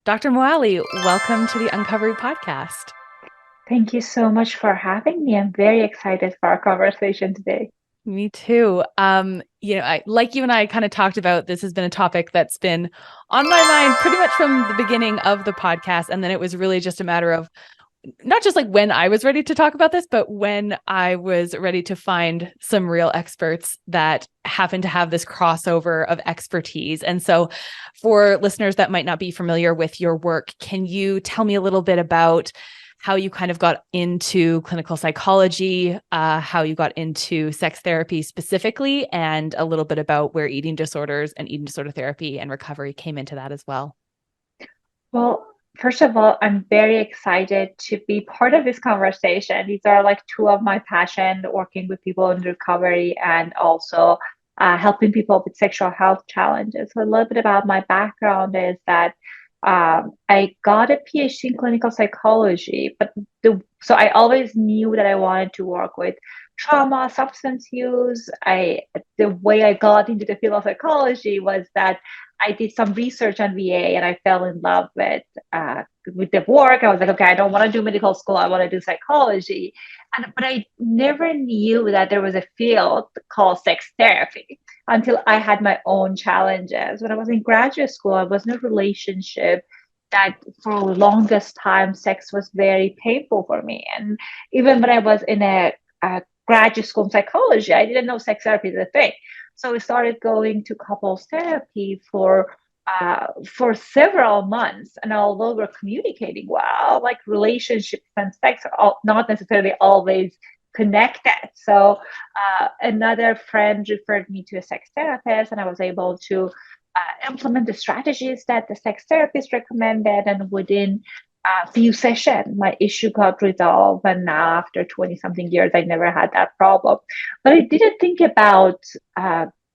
Dr. Moali, welcome to the Uncovery podcast. Thank you so much for having me. I'm very excited for our conversation today. Me too. Like you and I kind of talked about, this has been a topic that's been on my mind pretty much from the beginning of the podcast. And then it was really just a matter of not just like when I was ready to talk about this, but when I was ready to find some real experts that happen to have this crossover of expertise. And so for listeners that might not be familiar with your work, can you tell me a little bit about how you kind of got into clinical psychology, how you got into sex therapy specifically, and a little bit about where eating disorders and eating disorder therapy and recovery came into that as well? Well, first of all, I'm very excited to be part of this conversation. These are like two of my passion, working with people in recovery and also helping people with sexual health challenges. So a little bit about my background is that I got a PhD in clinical psychology, but so I always knew that I wanted to work with trauma, substance use. The way I got into the field of psychology was that I did some research on VA and I fell in love with the work. I was like, okay, I don't want to do medical school. I want to do psychology. But I never knew that there was a field called sex therapy until I had my own challenges. When I was in graduate school, I was in a relationship that for the longest time, sex was very painful for me. And even when I was in a graduate school in psychology, I didn't know sex therapy is a thing. So we started going to couples therapy for several months. And although we're communicating well, like relationships and sex are not necessarily always connected. So another friend referred me to a sex therapist, and I was able to implement the strategies that the sex therapist recommended. And within a few sessions, my issue got resolved. And now, after 20 something years, I never had that problem. But I didn't think about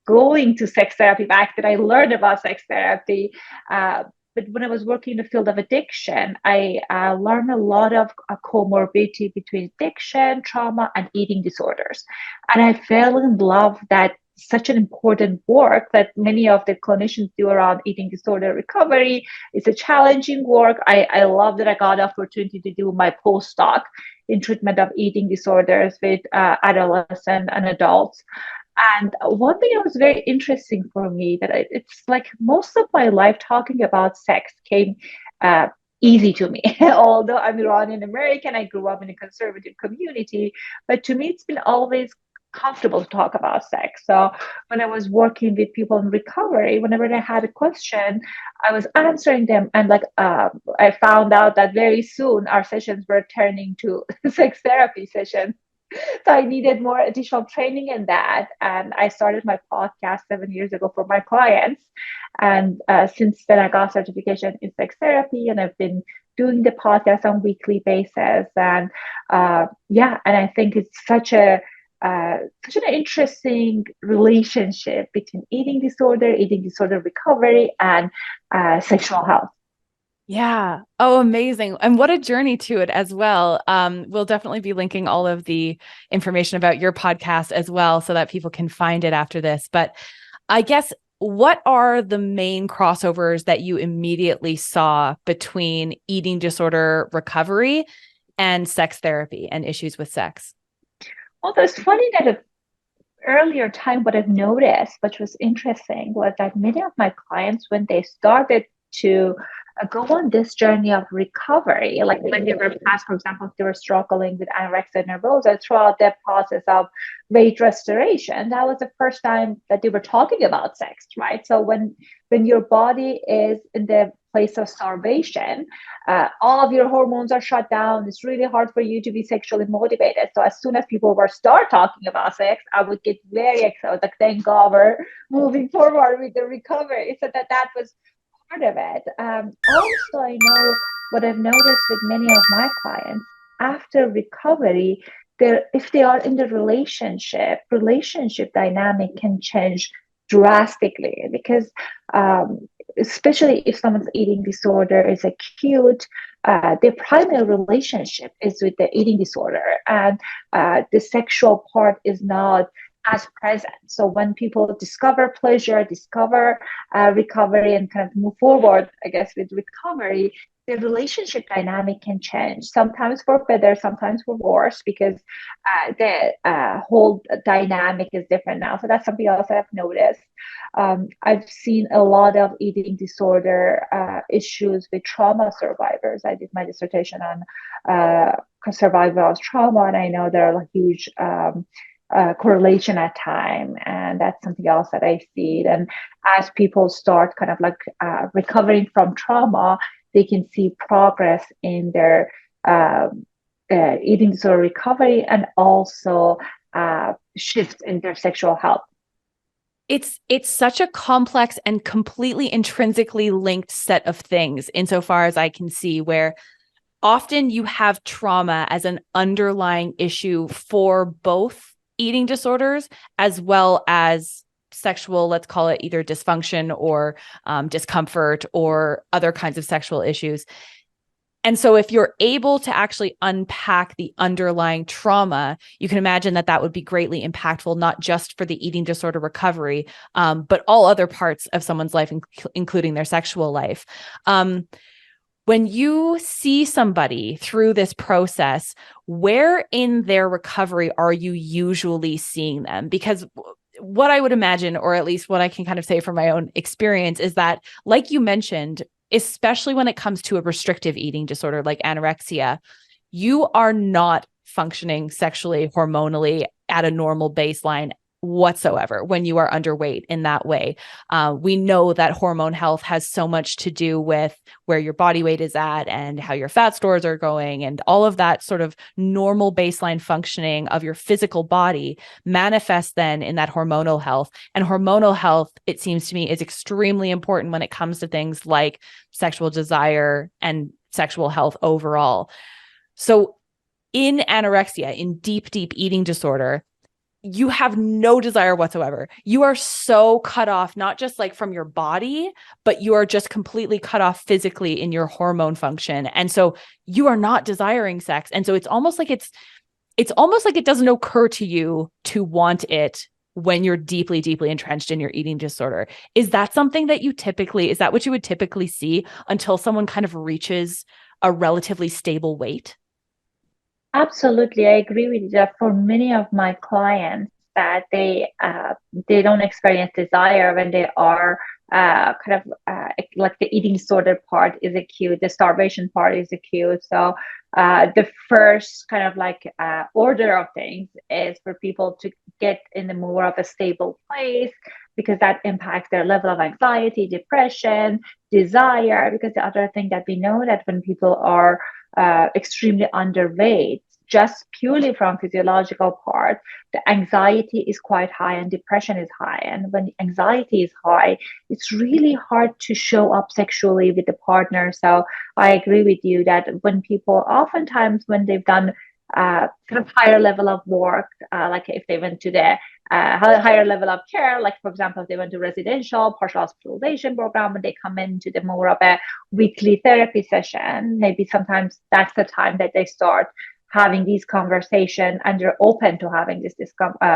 going to sex therapy back then. I learned about sex therapy. But when I was working in the field of addiction, I learned a lot of comorbidity between addiction, trauma, and eating disorders. And I fell in love that such an important work that many of the clinicians do around eating disorder recovery. It's a challenging work. I love that I got the opportunity to do my postdoc in treatment of eating disorders with adolescents and adults. And one thing that was very interesting for me that it's like most of my life talking about sex came uh, easy to me. Although I'm Iranian American, I grew up in a conservative community, but to me it's been always comfortable to talk about sex. So when I was working with people in recovery, whenever they had a question, I was answering them, and I found out that very soon our sessions were turning to sex therapy sessions. So I needed more additional training in that. And I started my podcast 7 years ago for my clients. And since then, I got certification in sex therapy, and I've been doing the podcast on weekly basis. And yeah, and I think it's such an interesting relationship between eating disorder recovery, and sexual health. Yeah. Oh, amazing. And what a journey to it as well. We'll definitely be linking all of the information about your podcast as well so that people can find it after this. But I guess what are the main crossovers that you immediately saw between eating disorder recovery and sex therapy and issues with sex? Well, it's funny that earlier time, what I've noticed, which was interesting, was that many of my clients, when they started to go on this journey of recovery, like when they were past, for example, if they were struggling with anorexia nervosa throughout that process of weight restoration, that was the first time that they were talking about sex, right? So when your body is in the place of starvation, all of your hormones are shut down. It's really hard for you to be sexually motivated. So as soon as people were start talking about sex, I would get very excited. Like, thank God we're moving forward with the recovery. So that was part of it. Also, I know what I've noticed with many of my clients after recovery, if they are in the relationship dynamic can change drastically because especially if someone's eating disorder is acute, their primary relationship is with the eating disorder, and the sexual part is not as present. So when people discover pleasure, discover recovery, and kind of move forward, I guess, with recovery, the relationship dynamic can change, sometimes for better, sometimes for worse, because the whole dynamic is different now. So that's something else I've noticed. I've seen a lot of eating disorder issues with trauma survivors. I did my dissertation on survival of trauma, and I know there are like huge correlation at time, and that's something else that I see. And as people start kind of like recovering from trauma, they can see progress in their eating disorder recovery, and also shifts in their sexual health. It's such a complex and completely intrinsically linked set of things insofar as I can see, where often you have trauma as an underlying issue for both eating disorders as well as sexual, let's call it either dysfunction or discomfort or other kinds of sexual issues. And so if you're able to actually unpack the underlying trauma, you can imagine that that would be greatly impactful, not just for the eating disorder recovery, but all other parts of someone's life, including their sexual life. When you see somebody through this process, where in their recovery are you usually seeing them? Because what I would imagine, or at least what I can kind of say from my own experience, is that, like you mentioned, especially when it comes to a restrictive eating disorder like anorexia, you are not functioning sexually, hormonally at a normal baseline whatsoever when you are underweight in that way. We know that hormone health has so much to do with where your body weight is at and how your fat stores are going, and all of that sort of normal baseline functioning of your physical body manifests then in that hormonal health. And hormonal health, it seems to me, is extremely important when it comes to things like sexual desire and sexual health overall. So in anorexia, in deep eating disorder, you have no desire whatsoever. You are so cut off, not just like from your body, but you are just completely cut off physically in your hormone function. And so you are not desiring sex. And so it's almost like it doesn't occur to you to want it when you're deeply entrenched in your eating disorder. Is that something that is that what you would typically see until someone kind of reaches a relatively stable weight? Absolutely, I agree with you that for many of my clients that they don't experience desire when they are like the eating disorder part is acute, the starvation part is acute. So the first kind of like order of things is for people to get in a more of a stable place, because that impacts their level of anxiety, depression, desire. Because the other thing that we know, that when people are extremely underweight, just purely from physiological part, the anxiety is quite high and depression is high. And when anxiety is high, it's really hard to show up sexually with the partner. So I agree with you that when people, oftentimes when they've done kind of higher level of work, like if they went to the higher level of care, like for example, if they went to residential partial hospitalization program, when they come into the more of a weekly therapy session, maybe sometimes that's the time that they start having these conversations and they're open to having this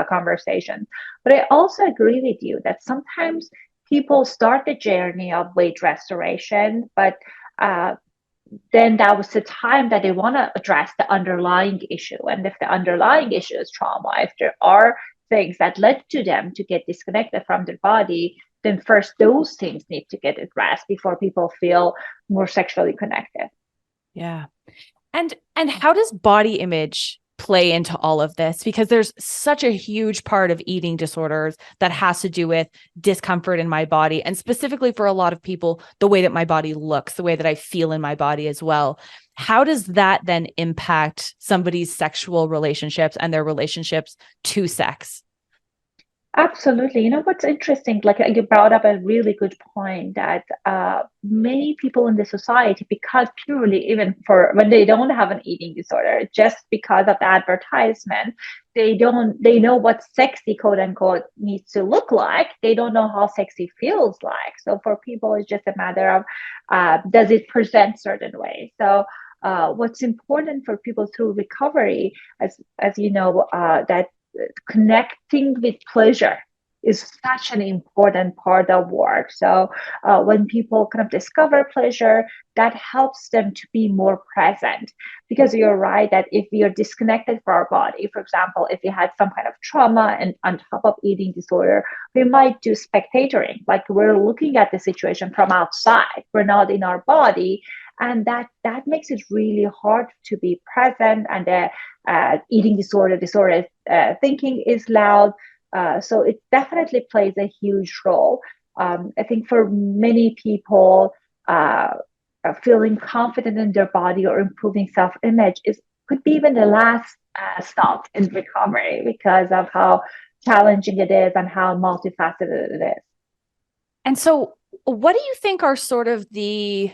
conversation. But I also agree with you that sometimes people start the journey of weight restoration, but then that was the time that they want to address the underlying issue. And if the underlying issue is trauma, if there are things that led to them to get disconnected from their body, then first those things need to get addressed before people feel more sexually connected. Yeah. And how does body image play into all of this? Because there's such a huge part of eating disorders that has to do with discomfort in my body, and specifically for a lot of people, the way that my body looks, the way that I feel in my body as well. How does that then impact somebody's sexual relationships and their relationships to sex? Absolutely. You know what's interesting? Like you brought up a really good point that many people in the society, because purely even for when they don't have an eating disorder, just because of the advertisement, they know what sexy quote unquote needs to look like. They don't know how sexy feels like. So for people, it's just a matter of does it present certain way. So what's important for people through recovery, as you know, that connecting with pleasure is such an important part of work. So when people kind of discover pleasure, that helps them to be more present. Because you're right that if we are disconnected from our body, for example, if we had some kind of trauma and on top of eating disorder, we might do spectatoring, like we're looking at the situation from outside. We're not in our body, and that makes it really hard to be present. And the eating disorder thinking is loud. So it definitely plays a huge role. I think for many people, feeling confident in their body or improving self-image is could be even the last stop in recovery because of how challenging it is and how multifaceted it is. And so, what do you think are sort of the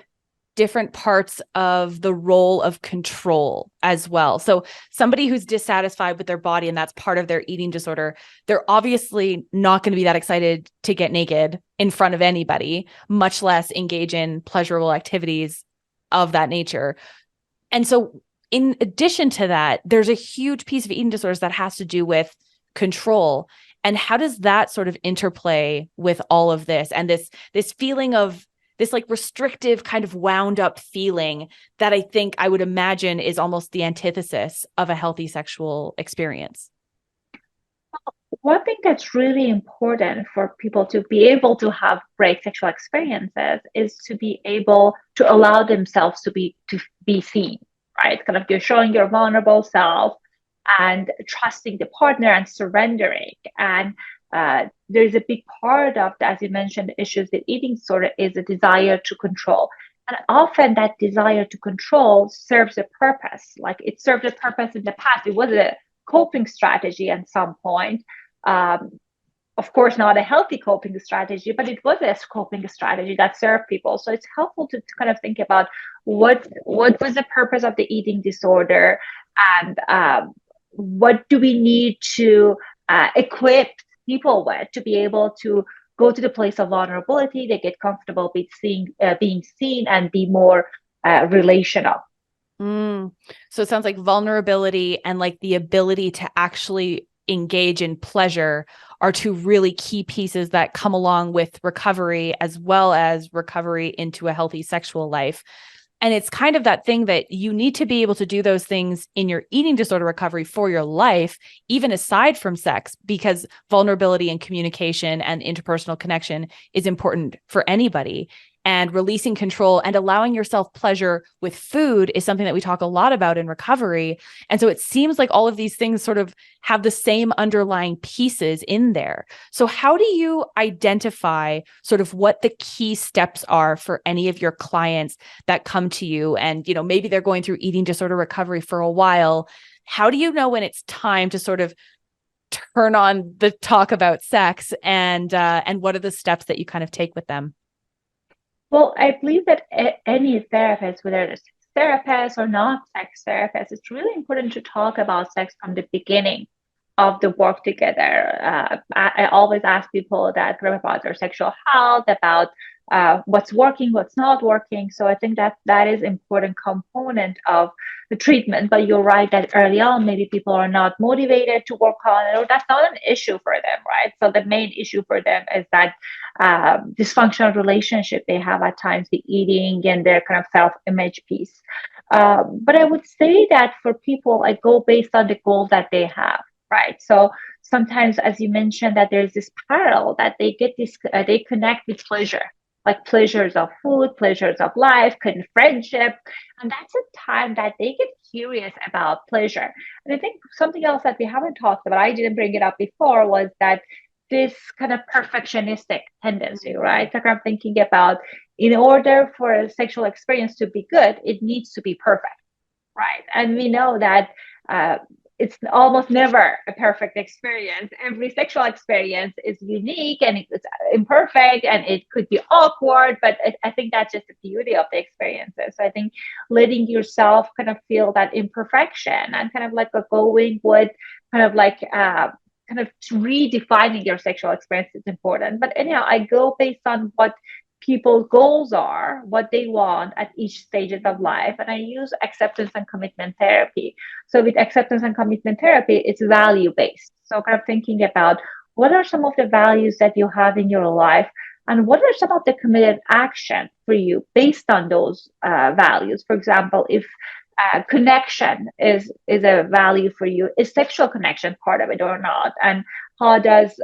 different parts of the role of control as well? So somebody who's dissatisfied with their body and that's part of their eating disorder, they're obviously not going to be that excited to get naked in front of anybody, much less engage in pleasurable activities of that nature. And so in addition to that, there's a huge piece of eating disorders that has to do with control. And how does that sort of interplay with all of this and this feeling of this like restrictive kind of wound up feeling that I think I would imagine is almost the antithesis of a healthy sexual experience? One thing that's really important for people to be able to have great sexual experiences is to be able to allow themselves to be seen, right? Kind of you're showing your vulnerable self and trusting the partner and surrendering. And there's a big part of, as you mentioned, issues with eating disorder is a desire to control. And often that desire to control serves a purpose. Like it served a purpose in the past. It was a coping strategy at some point. Um, of course, not a healthy coping strategy, but it was a coping strategy that served people. So it's helpful to kind of think about what was the purpose of the eating disorder, and what do we need to equip people with to be able to go to the place of vulnerability. They get comfortable with being seen and be more relational. So it sounds like vulnerability and like the ability to actually engage in pleasure are two really key pieces that come along with recovery, as well as recovery into a healthy sexual life. And it's kind of that thing that you need to be able to do those things in your eating disorder recovery for your life, even aside from sex, because vulnerability and communication and interpersonal connection is important for anybody. And releasing control and allowing yourself pleasure with food is something that we talk a lot about in recovery. And so it seems like all of these things sort of have the same underlying pieces in there. So how do you identify sort of what the key steps are for any of your clients that come to you and, maybe they're going through eating disorder recovery for a while? How do you know when it's time to sort of turn on the talk about sex, and what are the steps that you kind of take with them? Well, I believe that any therapist, whether it's therapist or not sex therapist, it's really important to talk about sex from the beginning of the work together. I always ask people that about their sexual health, about what's working, what's not working. So I think that is important component of the treatment. But you're right that early on, maybe people are not motivated to work on it, or that's not an issue for them, right? So the main issue for them is that dysfunctional relationship they have at times, the eating and their kind of self-image piece. But I would say that for people, I go based on the goal that they have, right? So sometimes, as you mentioned, that there's this parallel that they get this, they connect with pleasure, like pleasures of food, pleasures of life, friendship. And that's a time that they get curious about pleasure. And I think something else that we haven't talked about, I didn't bring it up before, was that this kind of perfectionistic tendency, right? Like I'm thinking about, in order for a sexual experience to be good, it needs to be perfect, right? And we know that it's almost never a perfect experience. Every sexual experience is unique and it's imperfect and it could be awkward, but I think that's just the beauty of the experiences. So I think letting yourself kind of feel that imperfection and kind of like going with kind of like kind of redefining your sexual experience is important. But anyhow, I go based on what people's goals are, what they want at each stages of life. And I use acceptance and commitment therapy. So with acceptance and commitment therapy, it's value based. So kind of thinking about what are some of the values that you have in your life, and what are some of the committed action for you based on those values. For example, if connection is a value for you, is sexual connection part of it or not, and how does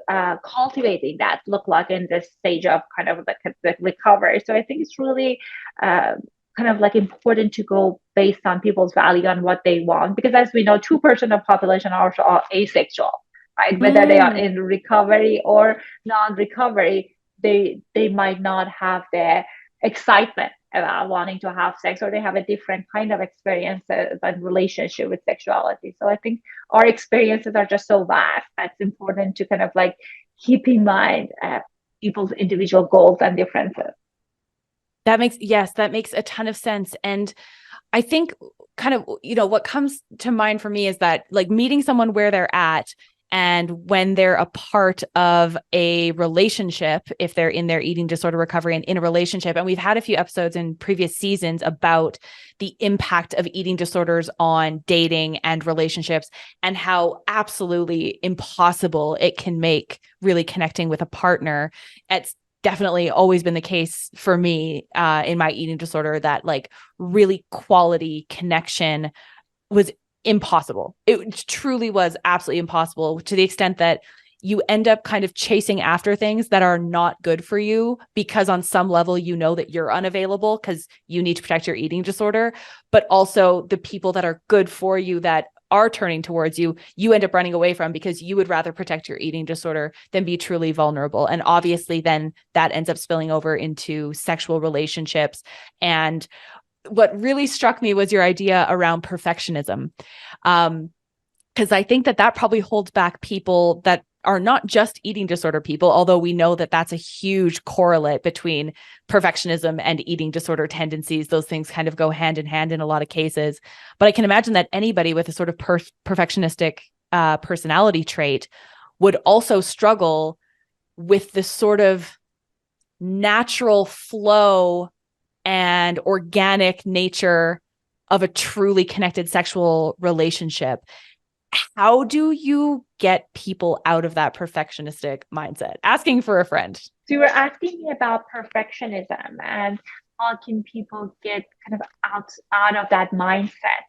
cultivating that look like in this stage of kind of the recovery. So I think it's really kind of like important to go based on people's value and what they want, because as we know, 2% of population are also asexual, right? Whether they are Mm. in recovery or non-recovery, they might not have the excitement about wanting to have sex, or they have a different kind of experience and relationship with sexuality. So I think our experiences are just so vast that's important to kind of like keep in mind people's individual goals and differences. Yes, that makes a ton of sense. And I think kind of, what comes to mind for me is that like meeting someone where they're at and when they're a part of a relationship, if they're in their eating disorder recovery and in a relationship. And we've had a few episodes in previous seasons about the impact of eating disorders on dating and relationships, and how absolutely impossible it can make really connecting with a partner. It's definitely always been the case for me in my eating disorder, that like really quality connection was impossible. It truly was absolutely impossible, to the extent that you end up kind of chasing after things that are not good for you, because on some level, that you're unavailable because you need to protect your eating disorder, but also the people that are good for you, that are turning towards you, you end up running away from, because you would rather protect your eating disorder than be truly vulnerable. And obviously then that ends up spilling over into sexual relationships. And what really struck me was your idea around perfectionism. Because I think that probably holds back people that are not just eating disorder people, although we know that that's a huge correlate between perfectionism and eating disorder tendencies. Those things kind of go hand in hand in a lot of cases. But I can imagine that anybody with a sort of perfectionistic personality trait would also struggle with this sort of natural flow and organic nature of a truly connected sexual relationship. How do you get people out of that perfectionistic mindset? Asking for a friend. So you were asking me about perfectionism and how can people get kind of out of that mindset.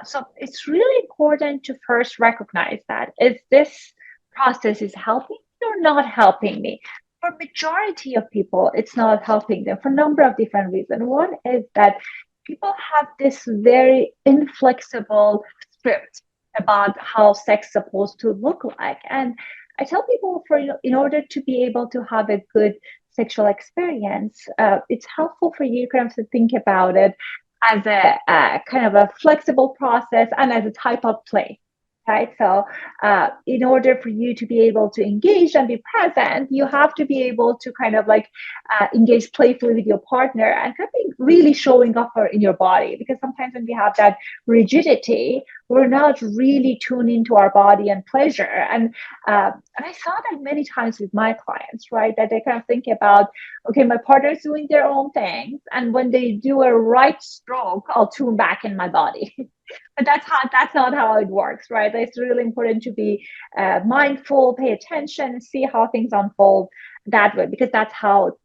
So it's really important to first recognize that is this process is helping me or not helping me. For majority of people, it's not helping them for a number of different reasons. One is that people have this very inflexible script about how sex is supposed to look like. And I tell people in order to be able to have a good sexual experience, it's helpful for you kind of to think about it as a kind of a flexible process and as a type of play. Right. So, in order for you to be able to engage and be present, you have to be able to kind of like engage playfully with your partner and kind of really showing up in your body. Because sometimes when we have that rigidity, we're not really tuned into our body and pleasure. And I saw that many times with my clients, right? That they kind of think about, okay, my partner's doing their own things, and when they do a right stroke, I'll tune back in my body. But that's not how it works, right? It's really important to be mindful, pay attention, see how things unfold that way, because that's how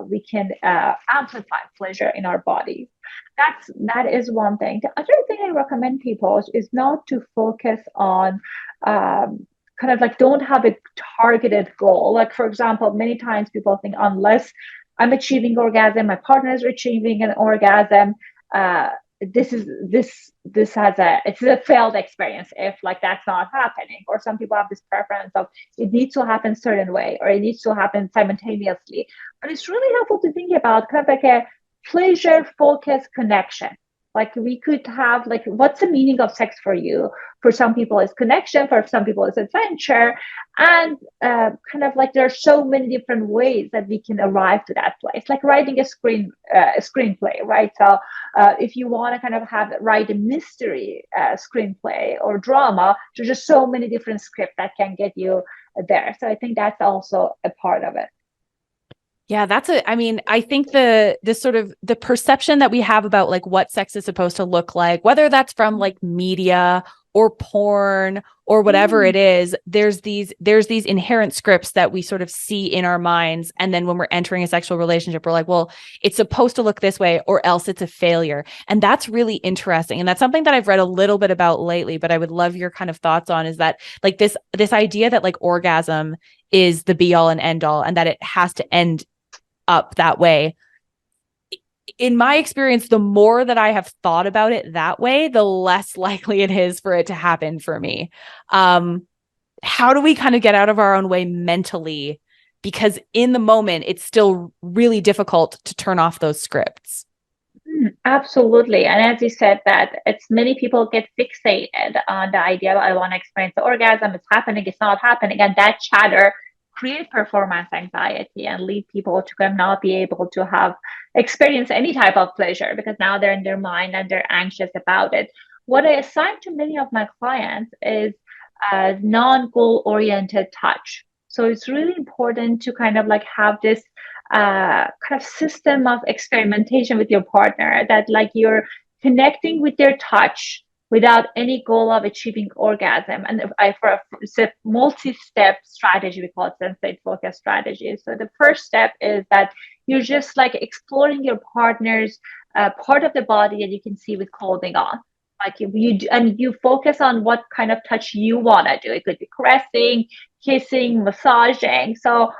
we can amplify pleasure in our bodies. That is one thing. The other thing I recommend people is not to focus on kind of like don't have a targeted goal. Like for example, many times people think unless I'm achieving orgasm, my partner is achieving an orgasm. This has it's a failed experience if like that's not happening. Or some people have this preference of it needs to happen a certain way or it needs to happen simultaneously. But it's really helpful to think about kind of like a pleasure focused connection. Like we could have like what's the meaning of sex for you? For some people it's connection, for some people it's adventure, and kind of like there are so many different ways that we can arrive to that place, like writing a screenplay, right? So if you want to kind of write a mystery screenplay or drama, there's just so many different scripts that can get you there. So I think that's also a part of it. Yeah, I mean, I think this sort of the perception that we have about like what sex is supposed to look like, whether that's from like media or porn or whatever Mm. it is, there's these inherent scripts that we sort of see in our minds. And then when we're entering a sexual relationship, we're like, well, it's supposed to look this way or else it's a failure. And that's really interesting. And that's something that I've read a little bit about lately, but I would love your kind of thoughts on is that like this idea that like orgasm is the be all and end all and that it has to end up that way. In my experience, the more that I have thought about it that way, the less likely it is for it to happen for me. Um, how do we kind of get out of our own way mentally? Because in the moment, it's still really difficult to turn off those scripts. Absolutely. And as you said, that it's many people get fixated on the idea of I want to experience the orgasm, it's happening, it's not happening. And that chatter create performance anxiety and lead people to kind of not be able to have experience any type of pleasure because now they're in their mind and they're anxious about it. What I assign to many of my clients is non-goal oriented touch. So it's really important to kind of like have this kind of system of experimentation with your partner that like you're connecting with their touch without any goal of achieving orgasm. And it's a multi-step strategy, we call it sensate focus strategy. So the first step is that you're just like exploring your partner's part of the body that you can see with clothing on. Like and you focus on what kind of touch you want to do. It could be caressing, kissing, massaging. So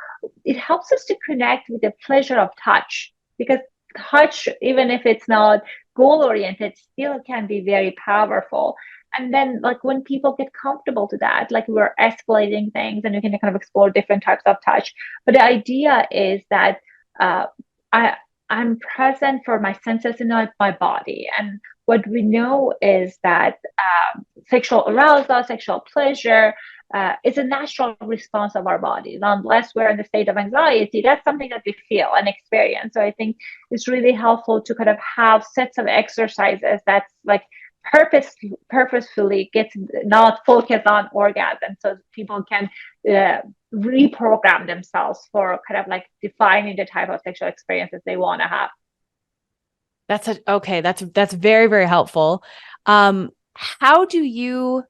it helps us to connect with the pleasure of touch because touch, even if it's not goal oriented, still can be very powerful. And then, like, when people get comfortable to that, like, we're escalating things and we can kind of explore different types of touch. But the idea is that uh, I, I'm present for my senses in my body. And what we know is that sexual arousal, sexual pleasure, is a natural response of our bodies. Unless we're in a state of anxiety, that's something that we feel and experience. So I think it's really helpful to kind of have sets of exercises that's like purposefully gets not focused on orgasm, so people can reprogram themselves for kind of like defining the type of sexual experiences they want to have. Okay. That's very, very helpful. How do you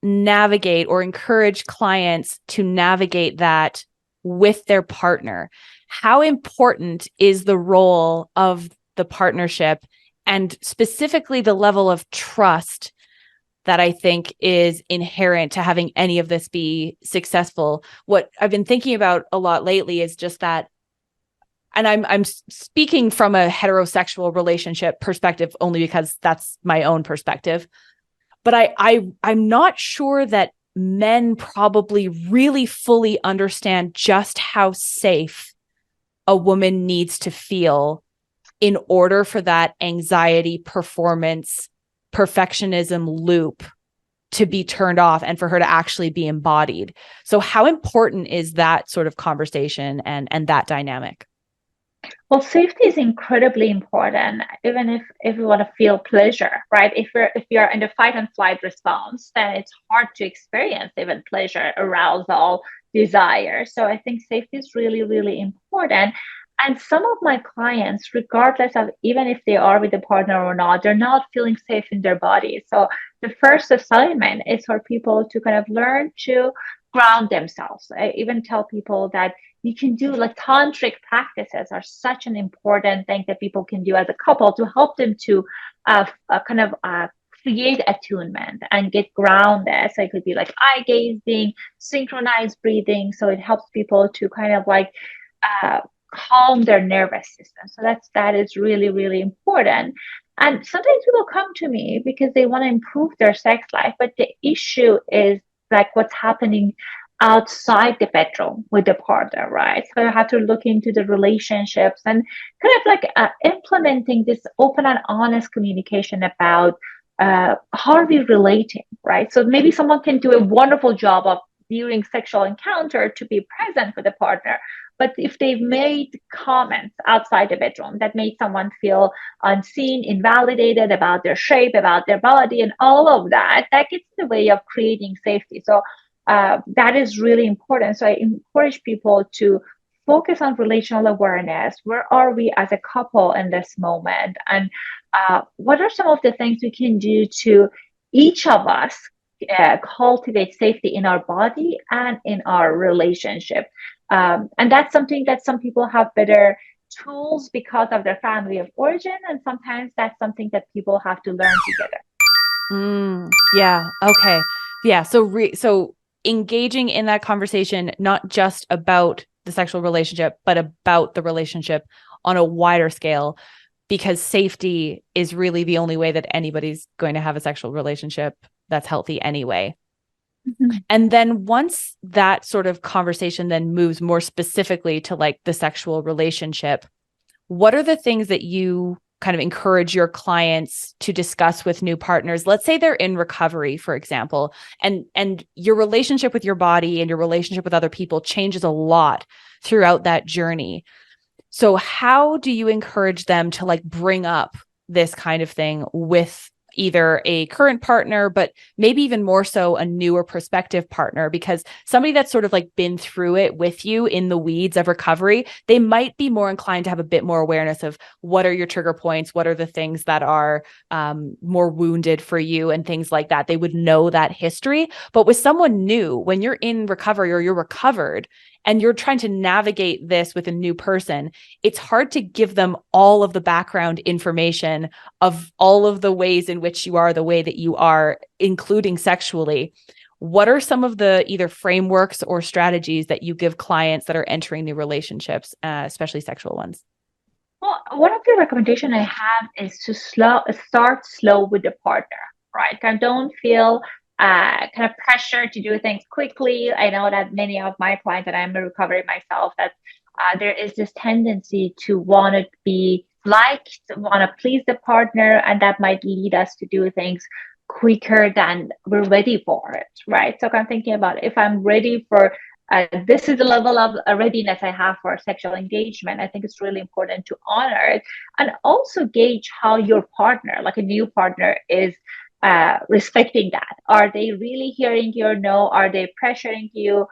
navigate or encourage clients to navigate that with their partner? How important is the role of the partnership and specifically the level of trust that I think is inherent to having any of this be successful? What I've been thinking about a lot lately is just that, and I'm speaking from a heterosexual relationship perspective only because that's my own perspective, but I'm not sure that men probably really fully understand just how safe a woman needs to feel in order for that anxiety, performance, perfectionism loop to be turned off and for her to actually be embodied. So how important is that sort of conversation and that dynamic? Well, safety is incredibly important, even if we want to feel pleasure, right? If you're in the fight and flight response, then it's hard to experience even pleasure, arousal, desire. So I think safety is really, really important. And some of my clients, regardless of even if they are with a partner or not, they're not feeling safe in their body. So the first assignment is for people to kind of learn to ground themselves. I even tell people that you can do like tantric practices are such an important thing that people can do as a couple to help them to kind of create attunement and get grounded. So it could be like eye gazing, synchronized breathing. So it helps people to kind of like uh, calm their nervous system. So that is really, really important. And sometimes people come to me because they want to improve their sex life, but the issue is like what's happening outside the bedroom with the partner, right? So you have to look into the relationships and kind of like implementing this open and honest communication about how are we relating, right? So maybe someone can do a wonderful job of during sexual encounter to be present with the partner. But if they've made comments outside the bedroom that made someone feel unseen, invalidated about their shape, about their body, and all of that, that gets in the way of creating safety. So that is really important. So I encourage people to focus on relational awareness. Where are we as a couple in this moment? And what are some of the things we can do to each of us cultivate safety in our body and in our relationship? And that's something that some people have better tools because of their family of origin. And sometimes that's something that people have to learn together. Yeah. Okay. Yeah. So engaging in that conversation, not just about the sexual relationship, but about the relationship on a wider scale, because safety is really the only way that anybody's going to have a sexual relationship that's healthy anyway. Mhm. And then once that sort of conversation then moves more specifically to like the sexual relationship, what are the things that you kind of encourage your clients to discuss with new partners? Let's say they're in recovery, for example, and your relationship with your body and your relationship with other people changes a lot throughout that journey. So how do you encourage them to like bring up this kind of thing with either a current partner, but maybe even more so a newer prospective partner? Because somebody that's sort of like been through it with you in the weeds of recovery, they might be more inclined to have a bit more awareness of what are your trigger points, what are the things that are more wounded for you and things like that. They would know that history. But with someone new, when you're in recovery or you're recovered, and you're trying to navigate this with a new person, it's hard to give them all of the background information of all of the ways in which you are the way that you are, including sexually. What are some of the either frameworks or strategies that you give clients that are entering new relationships, especially sexual ones? Well, one of the recommendation I have is to start slow with the partner, right? Kind of don't feel kind of pressure to do things quickly. I know that many of my clients, and I'm a recovery myself, that there is this tendency to want to be liked, want to please the partner, and that might lead us to do things quicker than we're ready for it, right? So I'm thinking about if I'm ready for this is the level of readiness I have for sexual engagement. I think it's really important to honor it and also gauge how your partner, like a new partner, is respecting that. Are they really hearing your no? Are they pressuring you?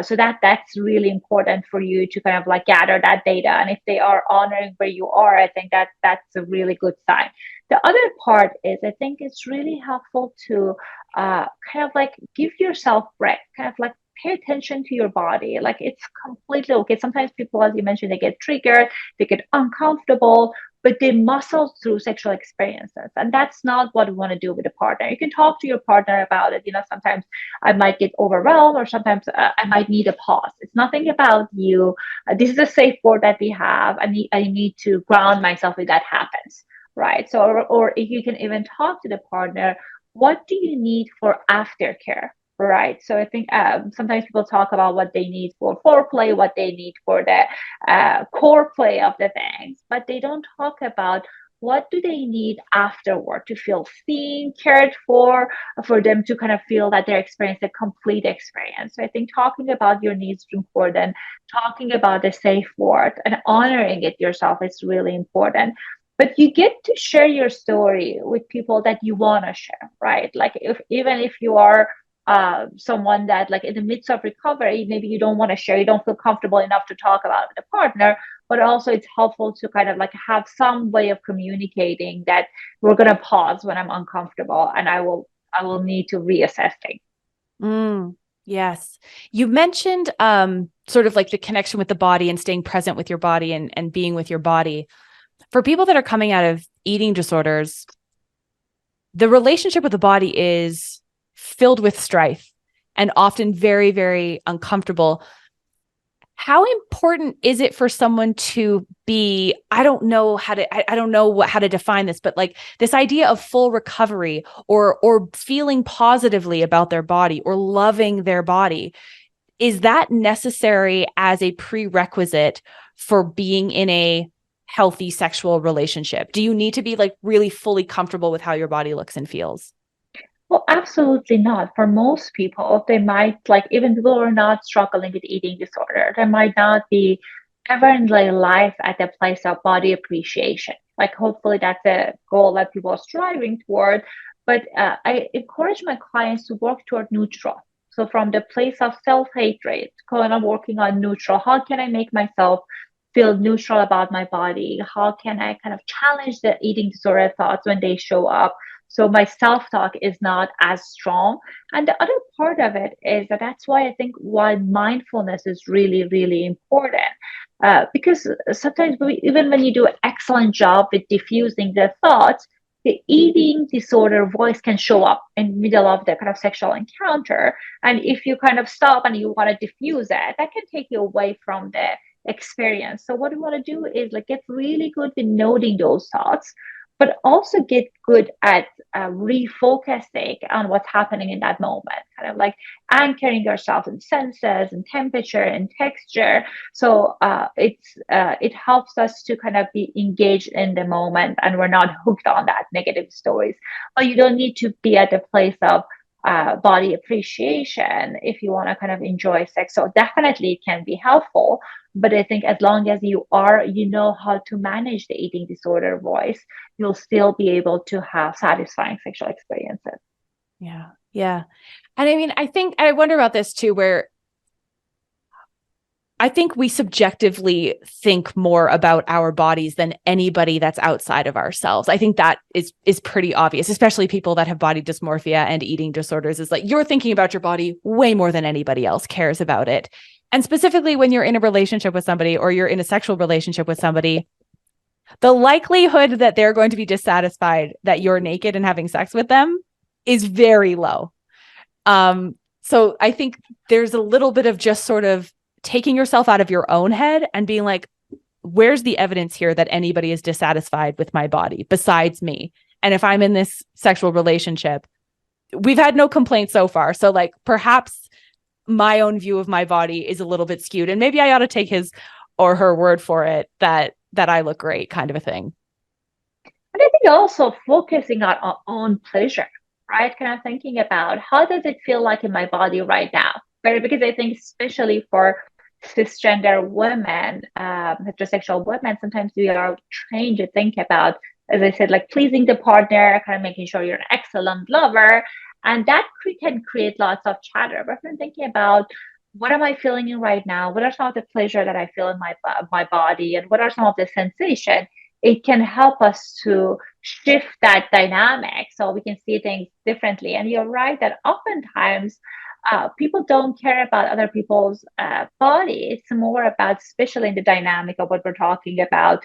So that's really important for you to kind of like gather that data. And if they are honoring where you are, I think that's a really good sign. The other part is I think it's really helpful to kind of like give yourself break, kind of like pay attention to your body. Like it's completely okay. Sometimes people, as you mentioned, they get triggered, they get uncomfortable, but they muscle through sexual experiences. And that's not what we want to do with a partner. You can talk to your partner about it. You know, sometimes I might get overwhelmed or sometimes I might need a pause. It's nothing about you. This is a safe word that we have. I need to ground myself if that happens. Right. So, or if you can even talk to the partner, what do you need for aftercare? Right. So I think sometimes people talk about what they need for foreplay, what they need for the core play of the things, but they don't talk about what do they need afterward to feel seen, cared for them to kind of feel that they're experiencing a complete experience. So I think talking about your needs is important, talking about the safe word and honoring it yourself is really important. But you get to share your story with people that you want to share, right? Like if even if you are someone that like in the midst of recovery, maybe you don't want to share, you don't feel comfortable enough to talk about it with a partner, but also it's helpful to kind of like have some way of communicating that we're going to pause when I'm uncomfortable and I will need to reassess things. Yes. You mentioned sort of like the connection with the body and staying present with your body and being with your body. For people that are coming out of eating disorders, the relationship with the body is filled with strife and often very, very uncomfortable. How important is it for someone to be, I don't know how to define this, but like this idea of full recovery or feeling positively about their body or loving their body? Is that necessary as a prerequisite for being in a healthy sexual relationship? Do you need to be like really fully comfortable with how your body looks and feels? Well, absolutely not. For most people, they might like even people who are not struggling with eating disorder, they might not be ever in their life at the place of body appreciation. Like hopefully that's a goal that people are striving toward. But I encourage my clients to work toward neutral. So from the place of self-hatred, kind of working on neutral, how can I make myself feel neutral about my body? How can I kind of challenge the eating disorder thoughts when they show up? So my self-talk is not as strong. And the other part of it is that that's why I think why mindfulness is really, really important. Because sometimes even when you do an excellent job with diffusing the thoughts, the eating disorder voice can show up in the middle of the kind of sexual encounter. And if you kind of stop and you want to diffuse it, that can take you away from the experience. So what we want to do is like get really good with noting those thoughts, but also get good at refocusing on what's happening in that moment, kind of like anchoring yourself in senses and temperature and texture. So it helps us to kind of be engaged in the moment, and we're not hooked on that negative stories. But you don't need to be at the place of body appreciation if you want to kind of enjoy sex. So definitely it can be helpful. But I think as long as you know how to manage the eating disorder voice, you'll still be able to have satisfying sexual experiences. Yeah. Yeah. And I mean, I wonder about this too, where I think we subjectively think more about our bodies than anybody that's outside of ourselves. I think that is pretty obvious, especially people that have body dysmorphia and eating disorders. Is like you're thinking about your body way more than anybody else cares about it. And specifically when you're in a relationship with somebody or you're in a sexual relationship with somebody, the likelihood that they're going to be dissatisfied that you're naked and having sex with them is very low. So I think there's a little bit of just sort of taking yourself out of your own head and being like, where's the evidence here that anybody is dissatisfied with my body besides me? And if I'm in this sexual relationship, we've had no complaints so far. So like perhaps my own view of my body is a little bit skewed, and maybe I ought to take his or her word for it that I look great, kind of a thing. And I think also focusing on our own pleasure, right? Kind of thinking about how does it feel like in my body right now, right? Because I think especially for cisgender women, heterosexual women, sometimes we are trained to think about, as I said, like pleasing the partner, kind of making sure you're an excellent lover. And that can create lots of chatter. But if I'm thinking about what am I feeling in right now? What are some of the pleasure that I feel in my body? And what are some of the sensation? It can help us to shift that dynamic so we can see things differently. And you're right that oftentimes people don't care about other people's body. It's more about, especially in the dynamic of what we're talking about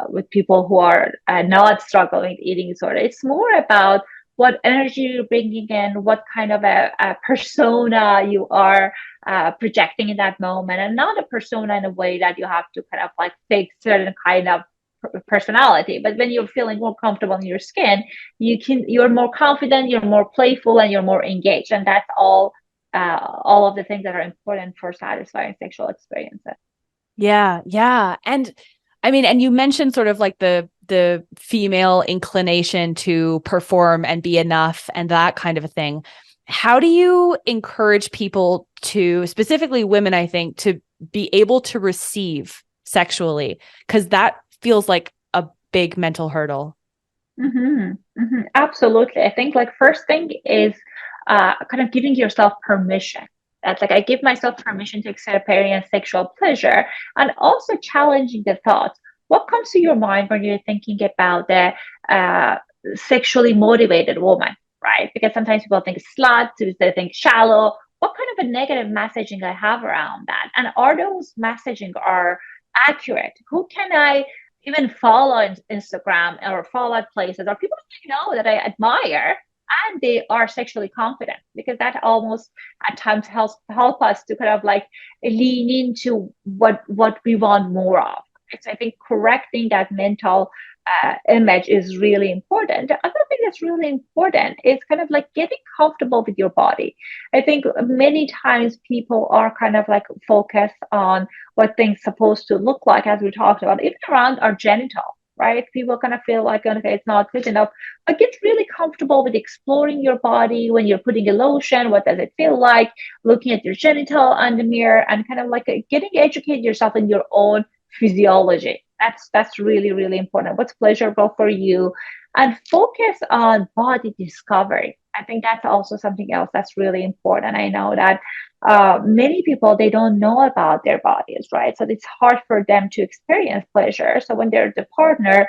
with people who are not struggling with eating disorder. It's more about what energy you're bringing in, what kind of a persona you are projecting in that moment, and not a persona in a way that you have to kind of like fake certain kind of personality. But when you're feeling more comfortable in your skin, you're more confident, you're more playful, and you're more engaged. And that's all of the things that are important for satisfying sexual experiences. Yeah, yeah. And I mean, and you mentioned sort of like the female inclination to perform and be enough and that kind of a thing. How do you encourage people to, specifically women, I think, to be able to receive sexually? Because that feels like a big mental hurdle. Absolutely. I think like first thing is kind of giving yourself permission. That's like I give myself permission to experience sexual pleasure, and also challenging the thoughts. What comes to your mind when you're thinking about the uh, sexually motivated woman, right? Because sometimes people think slut, they think shallow. What kind of a negative messaging I have around that? And are those messaging are accurate? Who can I even follow on Instagram or follow at places or people I know that I admire and they are sexually confident, because that almost at times help us to kind of like lean into what we want more of. So I think correcting that mental image is really important. The other thing that's really important is kind of like getting comfortable with your body. I think many times people are kind of like focused on what things supposed to look like, as we talked about, even around our genital, right? People kind of feel like, okay, it's not good enough. But get really comfortable with exploring your body when you're putting a lotion. What does it feel like? Looking at your genital on the mirror and kind of like getting educated yourself in your own physiology. That's really, really important. What's pleasurable for you? And focus on body discovery. I think that's also something else that's really important. I know that many people, they don't know about their bodies, right? So it's hard for them to experience pleasure. So when they're the partner,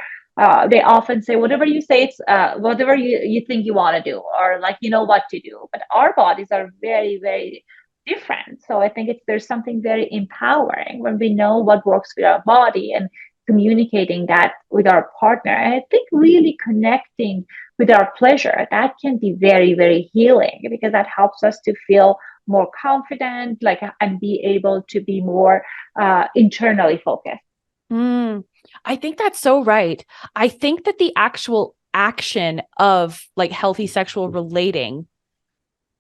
they often say, whatever you say, it's whatever you think you want to do, or like, you know what to do. But our bodies are very, very different. So I think there's something very empowering when we know what works with our body and communicating that with our partner. And I think really connecting with our pleasure, that can be very, very healing because that helps us to feel more confident, like, and be able to be more internally focused. Mm, I think that's so right. I think that the actual action of like healthy sexual relating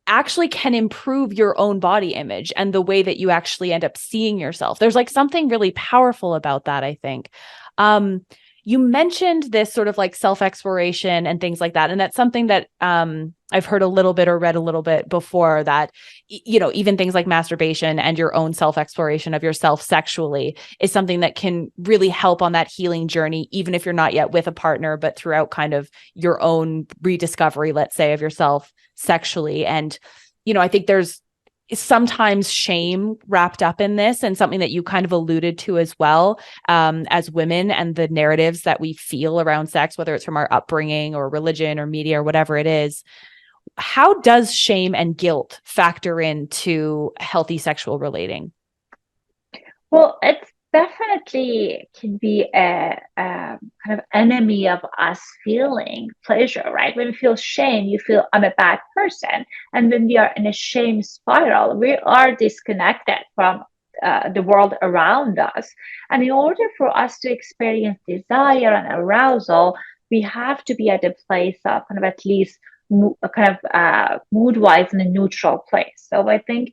actually can improve your own body image and the way that you actually end up seeing yourself. There's like something really powerful about that, I think. Um, you mentioned this sort of like self-exploration and things like that. And that's something that I've heard a little bit or read a little bit before that, you know, even things like masturbation and your own self-exploration of yourself sexually is something that can really help on that healing journey, even if you're not yet with a partner, but throughout kind of your own rediscovery, let's say, of yourself sexually. And, you know, I think there's sometimes shame wrapped up in this, and something that you kind of alluded to as well, as women, and the narratives that we feel around sex, whether it's from our upbringing or religion or media or whatever it is. How does shame and guilt factor into healthy sexual relating? Well, it's definitely can be a kind of enemy of us feeling pleasure, right? When we feel shame, you feel I'm a bad person. And when we are in a shame spiral, we are disconnected from the world around us. And in order for us to experience desire and arousal, we have to be at a place of kind of at least kind of mood wise in a neutral place. So I think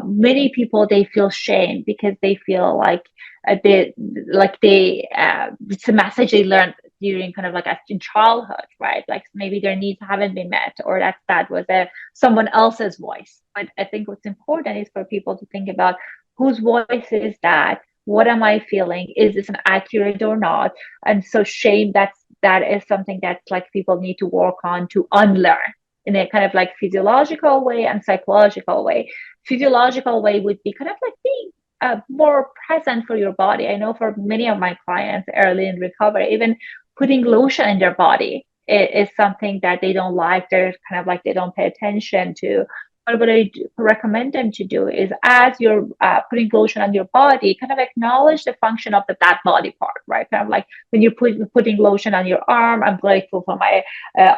many people, they feel shame because they feel like a bit like it's a message they learned during kind of like in childhood, right? Like maybe their needs haven't been met, or that was someone else's voice. But I think what's important is for people to think about whose voice is that. What am I feeling? Is this an accurate or not? And so shame, that is something that like people need to work on to unlearn in a kind of like physiological way and psychological way. Physiological way would be kind of like being more present for your body. I know for many of my clients early in recovery, even putting lotion in their body is something that they don't like. They're kind of like they don't pay attention to. But what I recommend them to do is, as you're putting lotion on your body, kind of acknowledge the function of that body part, right? Kind of like when you're putting lotion on your arm, I'm grateful for my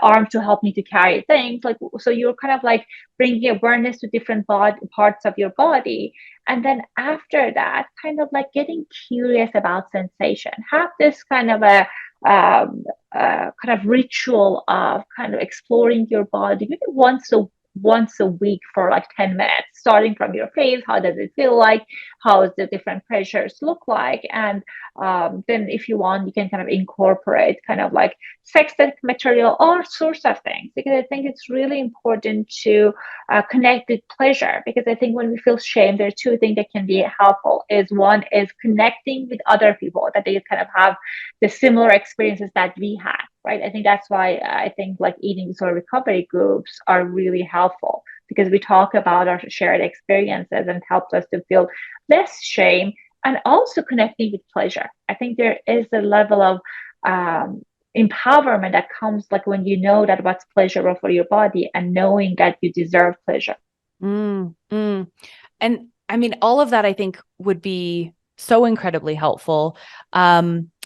arm to help me to carry things. Like, so you're kind of like bringing awareness to different parts of your body. And then after that, kind of like getting curious about sensation. Have this kind of a kind of ritual of kind of exploring your body maybe once a week for like 10 minutes, starting from your face. How does it feel like? How does the different pressures look like? And then if you want, you can kind of incorporate kind of like sex ed material, all sorts of things, because I think it's really important to connect with pleasure. Because I think when we feel shame, there are two things that can be helpful. Is one is connecting with other people that they kind of have the similar experiences that we had, right? I think that's why I think like eating disorder recovery groups are really helpful, because we talk about our shared experiences and helps us to feel less shame and also connecting with pleasure. I think there is a level of empowerment that comes like when you know that what's pleasurable for your body and knowing that you deserve pleasure. Mm, mm. And I mean, all of that I think would be so incredibly helpful.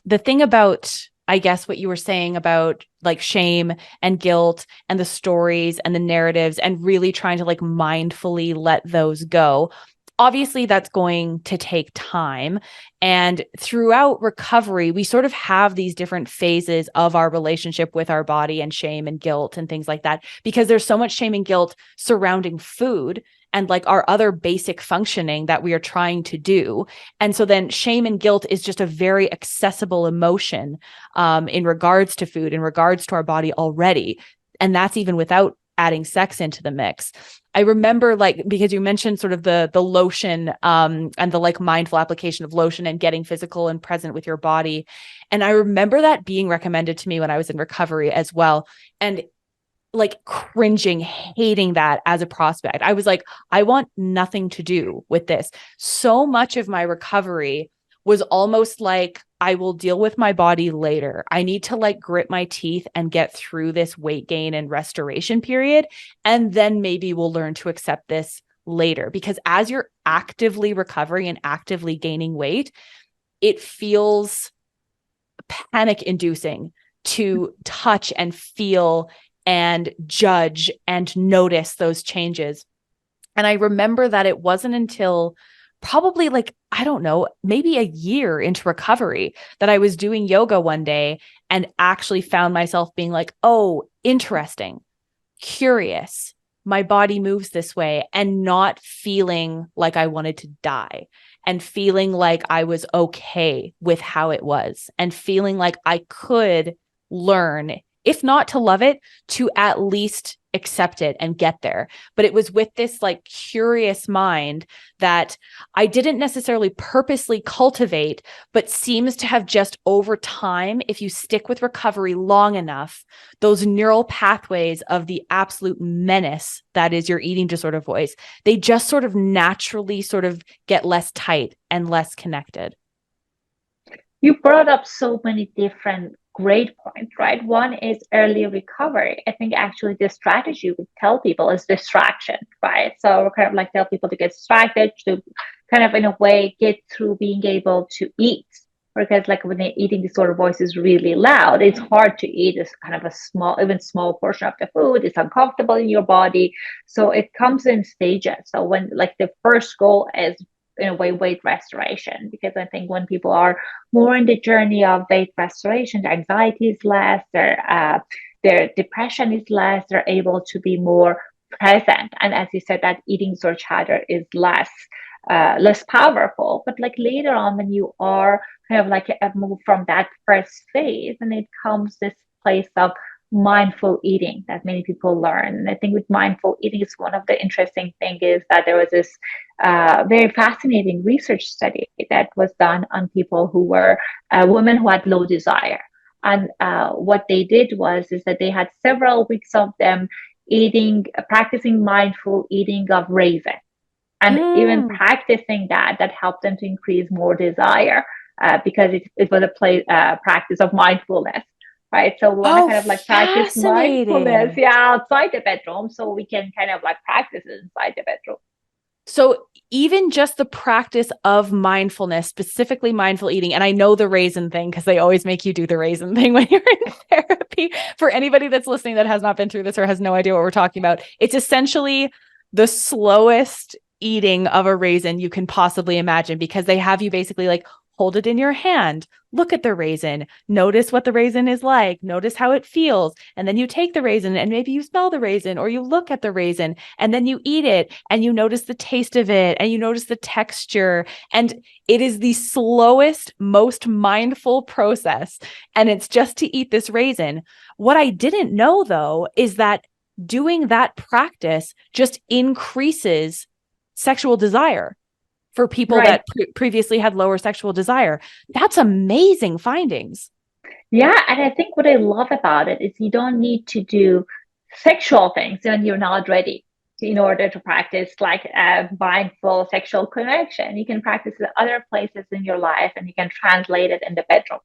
The thing about, I guess, what you were saying about like shame and guilt and the stories and the narratives and really trying to like mindfully let those go. Obviously, that's going to take time. And throughout recovery, we sort of have these different phases of our relationship with our body and shame and guilt and things like that, because there's so much shame and guilt surrounding food and like our other basic functioning that we are trying to do. And so then shame and guilt is just a very accessible emotion in regards to food, in regards to our body already. And that's even without adding sex into the mix. I remember, like, because you mentioned sort of the lotion and the like mindful application of lotion and getting physical and present with your body. And I remember that being recommended to me when I was in recovery as well. And like cringing, hating that as a prospect. I was like, I want nothing to do with this. So much of my recovery was almost like, I will deal with my body later. I need to like grit my teeth and get through this weight gain and restoration period. And then maybe we'll learn to accept this later. Because as you're actively recovering and actively gaining weight, it feels panic inducing to touch and feel and judge and notice those changes. And I remember that it wasn't until probably like, I don't know, maybe a year into recovery that I was doing yoga one day and actually found myself being like, oh, interesting, curious. My body moves this way, and not feeling like I wanted to die, and feeling like I was okay with how it was, and feeling like I could learn, if not to love it, to at least accept it and get there. But it was with this like curious mind that I didn't necessarily purposely cultivate, but seems to have just over time, if you stick with recovery long enough, those neural pathways of the absolute menace that is your eating disorder voice, they just sort of naturally sort of get less tight and less connected. You brought up so many different great points, right? One is early recovery. I think actually the strategy we tell people is distraction, right? So we're kind of like tell people to get distracted, to kind of in a way get through being able to eat. Because like when the eating disorder voice is really loud, it's hard to eat. It's kind of a small, even small portion of the food. It's uncomfortable in your body. So it comes in stages. So when like the first goal is in a way weight restoration, because I think when people are more in the journey of weight restoration, their anxiety is less, their depression is less, they're able to be more present. And as you said, that eating disorder chatter is less powerful. But like later on, when you are kind of like a move from that first phase, and it comes this place of mindful eating that many people learn. And I think with mindful eating, is one of the interesting things is that there was this very fascinating research study that was done on people who were women who had low desire. And what they did was is that they had several weeks of them practicing mindful eating of raisin, and even Mm. practicing that helped them to increase more desire, because it was a practice of mindfulness, right? So we want to Oh, kind of like practice mindfulness, fascinating. yeah, outside the bedroom, so we can kind of like practice it inside the bedroom. So even just the practice of mindfulness, specifically mindful eating, and I know the raisin thing because they always make you do the raisin thing when you're in therapy. For anybody that's listening that has not been through this or has no idea what we're talking about, it's essentially the slowest eating of a raisin you can possibly imagine, because they have you basically like hold it in your hand, look at the raisin, notice what the raisin is like, notice how it feels. And then you take the raisin and maybe you smell the raisin or you look at the raisin and then you eat it and you notice the taste of it and you notice the texture. And it is the slowest, most mindful process. And it's just to eat this raisin. What I didn't know though is that doing that practice just increases sexual desire for people Right. that previously had lower sexual desire. That's amazing findings. Yeah, and I think what I love about it is you don't need to do sexual things when you're not ready in order to practice like a mindful sexual connection. You can practice it other places in your life, and you can translate it in the bedroom.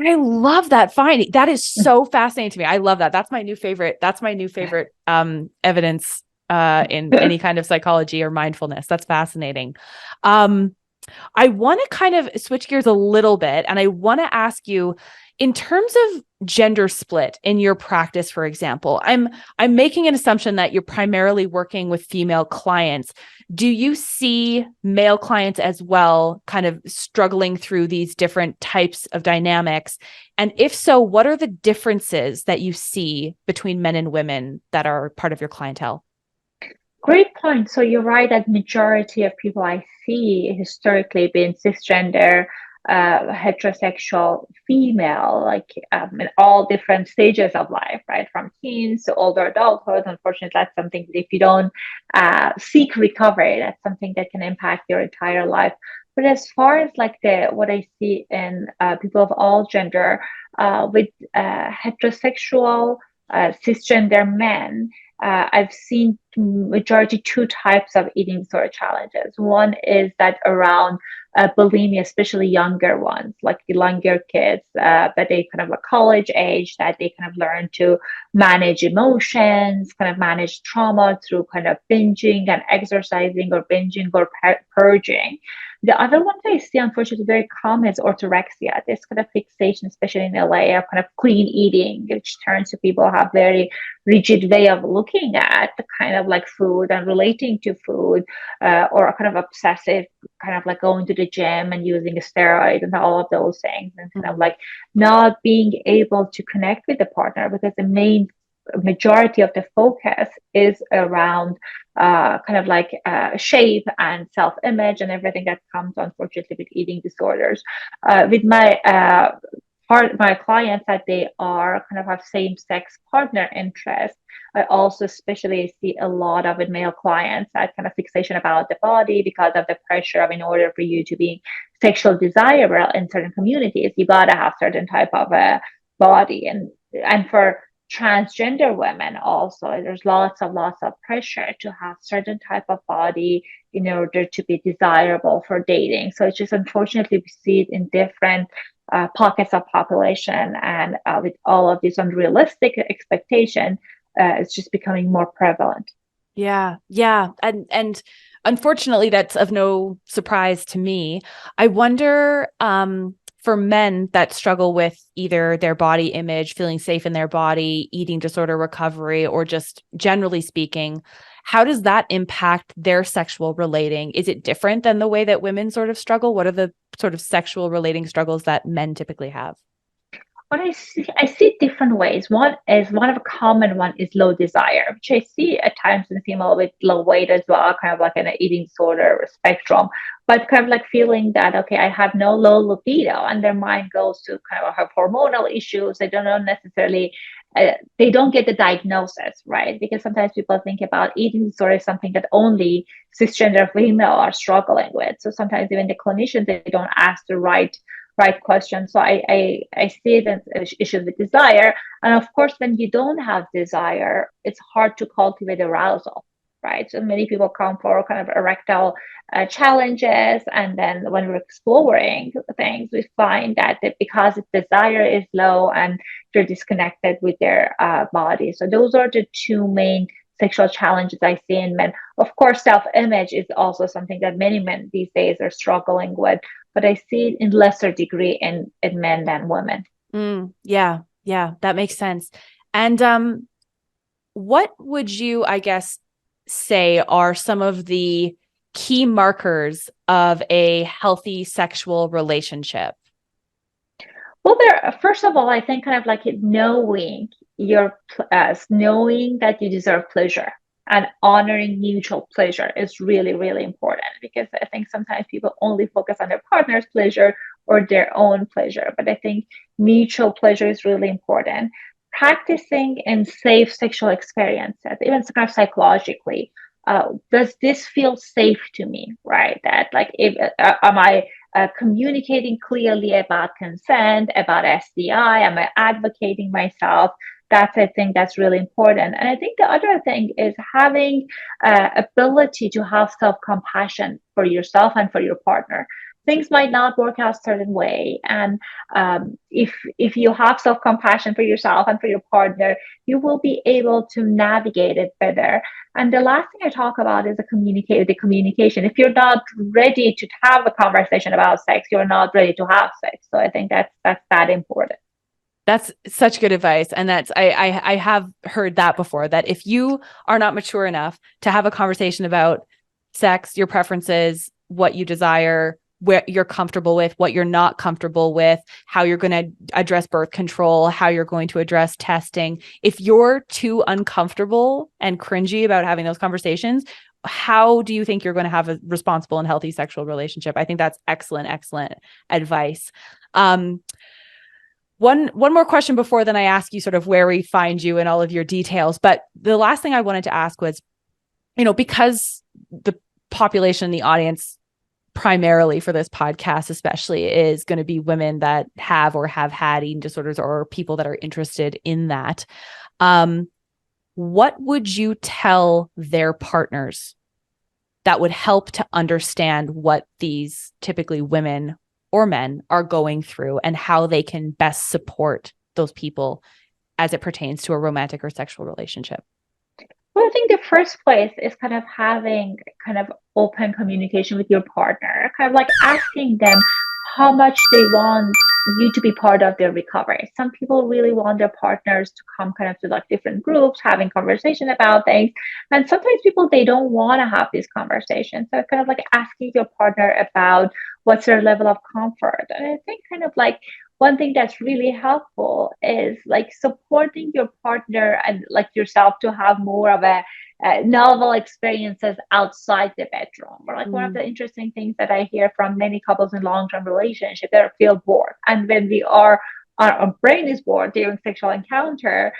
I love that finding. That is so fascinating to me. I love that. That's my new favorite. That's my new favorite evidence in any kind of psychology or mindfulness. That's fascinating. Um, I want to kind of switch gears a little bit, and I want to ask you, in terms of gender split in your practice, for example, I'm making an assumption that you're primarily working with female clients. Do you see male clients as well, kind of struggling through these different types of dynamics? And if so, what are the differences that you see between men and women that are part of your clientele? Great point. So you're right that majority of people I see historically being cisgender, heterosexual, female, like in all different stages of life, right? From teens to older adulthood. Unfortunately, that's something that if you don't seek recovery, that's something that can impact your entire life. But as far as like the what I see in people of all gender, with heterosexual cisgender men, I've seen majority two types of eating disorder challenges. One is that around bulimia, especially younger ones, like the younger kids, that they kind of like college age, that they kind of learn to manage emotions, kind of manage trauma through kind of binging and exercising or binging or purging. The other one that I see, unfortunately, very common is orthorexia. This kind of fixation, especially in LA, of kind of clean eating, which turns to people have very rigid way of looking at the kind of like food and relating to food, or a kind of obsessive, kind of like going to the gym and using a steroid and all of those things, and kind of like not being able to connect with the partner because the main majority of the focus is around kind of like shape and self-image and everything that comes, unfortunately, with eating disorders. With my clients that they are kind of have same-sex partner interest, I also especially see a lot of in male clients that kind of fixation about the body because of the pressure of, in order for you to be sexual desirable in certain communities, you gotta have certain type of a body, and for transgender women also there's lots of pressure to have certain type of body in order to be desirable for dating. So it's just, unfortunately, we see it in different pockets of population, and with all of these unrealistic expectation, it's just becoming more prevalent. Yeah. Yeah. And unfortunately, that's of no surprise to me. I wonder, for men that struggle with either their body image, feeling safe in their body, eating disorder recovery, or just generally speaking, how does that impact their sexual relating? Is it different than the way that women sort of struggle? What are the sort of sexual relating struggles that men typically have? What I see different ways. One of a common one is low desire, which I see at times in female with low weight as well, kind of like an eating disorder spectrum, but kind of like feeling that, okay, I have no low libido, and their mind goes to kind of have hormonal issues. They don't know necessarily. They don't get the diagnosis, right? Because sometimes people think about eating disorder as something that only cisgender female are struggling with. So sometimes even the clinicians, they don't ask the right question. So I see it as issues with desire. And of course, when you don't have desire, it's hard to cultivate arousal, right? So many people come for kind of erectile challenges. And then when we're exploring things, we find that because desire is low and they're disconnected with their body. So those are the two main sexual challenges I see in men. Of course, self-image is also something that many men these days are struggling with, but I see it in lesser degree in men than women. Yeah. Yeah. That makes sense. And what would you, I guess, say are some of the key markers of a healthy sexual relationship? Well, there, first of all, I think kind of like knowing knowing that you deserve pleasure and honoring mutual pleasure is really, really important, because I think sometimes people only focus on their partner's pleasure or their own pleasure. But I think mutual pleasure is really important. Practicing in safe sexual experiences, even kind of psychologically, does this feel safe to me, right? That like, if am I communicating clearly about consent, about SDI? Am I advocating myself? That's, I think, that's really important. And I think the other thing is having ability to have self-compassion for yourself and for your partner. Things might not work out a certain way, and if you have self-compassion for yourself and for your partner, you will be able to navigate it better. And the last thing I talk about is the communication. If you're not ready to have a conversation about sex, you're not ready to have sex. So I think that's that important. That's such good advice. And that's, I have heard that before, that if you are not mature enough to have a conversation about sex, your preferences, what you desire, what you're comfortable with, what you're not comfortable with, how you're going to address birth control, how you're going to address testing. If you're too uncomfortable and cringy about having those conversations, how do you think you're going to have a responsible and healthy sexual relationship? I think that's excellent, excellent advice. One more question before then I ask you sort of where we find you and all of your details. But the last thing I wanted to ask was, because the population, the audience primarily for this podcast especially is going to be women that have or have had eating disorders, or people that are interested in that. What would you tell their partners that would help to understand what these typically women or men are going through and how they can best support those people as it pertains to a romantic or sexual relationship? Well, I think the first place is kind of having kind of open communication with your partner, kind of like asking them how much they want you to be part of their recovery. Some people really want their partners to come kind of to like different groups, having conversation about things. And sometimes people they don't want to have these conversations. So kind of like asking your partner about what's their level of comfort. And I think kind of like one thing that's really helpful is like supporting your partner and like yourself to have more of a novel experiences outside the bedroom. Or like one of Mm. the interesting things that I hear from many couples in long-term relationships, they feel bored, and when we are our brain is bored during sexual encounter,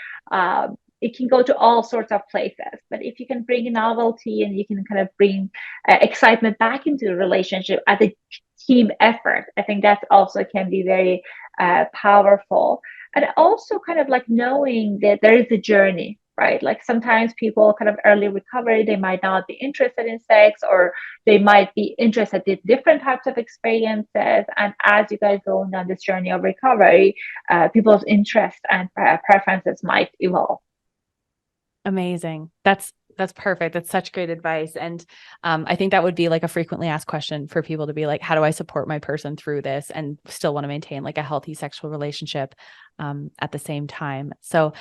it can go to all sorts of places. But if you can bring a novelty and you can kind of bring excitement back into the relationship as a team effort, I think that also can be very powerful. And also kind of like knowing that there is a journey, right? Like sometimes people kind of early recovery, they might not be interested in sex, or they might be interested in different types of experiences. And as you guys go on this journey of recovery, people's interests and preferences might evolve. Amazing. That's perfect. That's such great advice. And I think that would be like a frequently asked question for people to be like, how do I support my person through this and still want to maintain like a healthy sexual relationship at the same time? So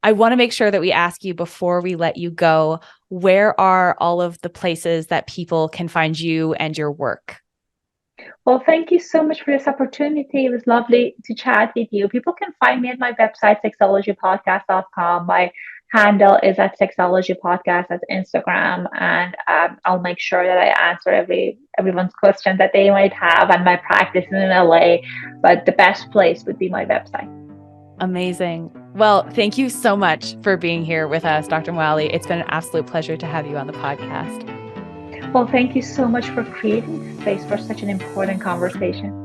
I want to make sure that we ask you before we let you go, where are all of the places that people can find you and your work? Well, thank you so much for this opportunity. It was lovely to chat with you. People can find me at my website, sexologypodcast.com. My handle is at sexologypodcast at Instagram, and I'll make sure that I answer everyone's question that they might have. And my practice is in LA, but the best place would be my website. Amazing. Well, thank you so much for being here with us, Dr. Moali. It's been an absolute pleasure to have you on the podcast. Well, thank you so much for creating space for such an important conversation.